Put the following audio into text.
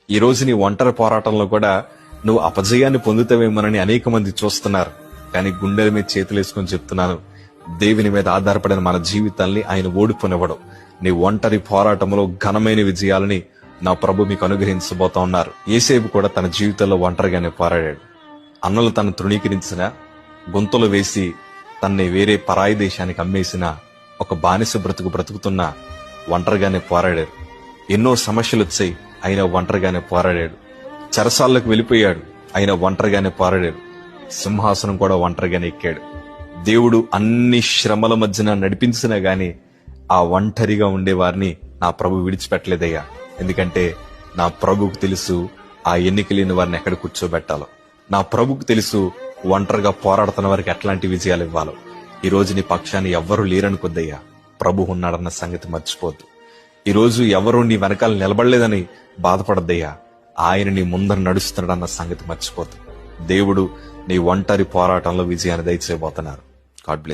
ఈ రోజు నీ ఒంటరి పోరాటంలో కూడా నువ్వు అపజయాన్ని పొందుతావేమోనని అనేక మంది చూస్తున్నారు. కానీ గుండెల మీద చేతులేసుకొని చెప్తున్నాను, దేవుని మీద ఆధారపడిన మన జీవితాల్ని ఆయన ఓడిపోనివ్వడం. నీ ఒంటరి పోరాటంలో ఘనమైన విజయాలని నా ప్రభు మీకు అనుగ్రహించబోతా ఉన్నారు. యేసేపు కూడా తన జీవితంలో ఒంటరిగానే పోరాడాడు. అన్నలు తను తృణీకరించిన, గొంతులు వేసి తన్ని వేరే పరాయి దేశానికి అమ్మేసిన, ఒక బానిస బ్రతుకుతున్న ఒంటరిగానే పోరాడాడు. ఎన్నో సమస్యలు వచ్చాయి, ఆయన ఒంటరిగానే పోరాడాడు. చెరసాలకు వెళ్ళిపోయాడు, ఆయన ఒంటరిగానే పోరాడాడు. సింహాసనం కూడా ఒంటరిగానే ఎక్కాడు. దేవుడు అన్ని శ్రమల మధ్యన నడిపించినా గాని ఆ ఒంటరిగా ఉండేవారిని నా ప్రభు విడిచిపెట్టలేదయ్యా. ఎందుకంటే నా ప్రభుకు తెలుసు ఆ ఎన్నిక లేని వారిని ఎక్కడ కూర్చోబెట్టాలో. నా ప్రభుకు తెలుసు ఒంటరిగా పోరాడుతున్న వారికి ఎట్లాంటి విజయాలు ఇవ్వాలో. ఈ రోజు నీ పక్షాన్ని ఎవ్వరూ లేరనుకొద్దయ్యా, ప్రభు ఉన్నాడన్న సంగతి మర్చిపోద్దు. ఈ రోజు ఎవరూ నీ వెనకాల నిలబడలేదని బాధపడద్దయ్యా, ఆయన నీ ముందర నడుస్తున్నాడన్న సంగతి మర్చిపోద్దు. దేవుడు నీ ఒంటరి పోరాటంలో విజయాన్ని దయచేయబోతున్నారు. God bless.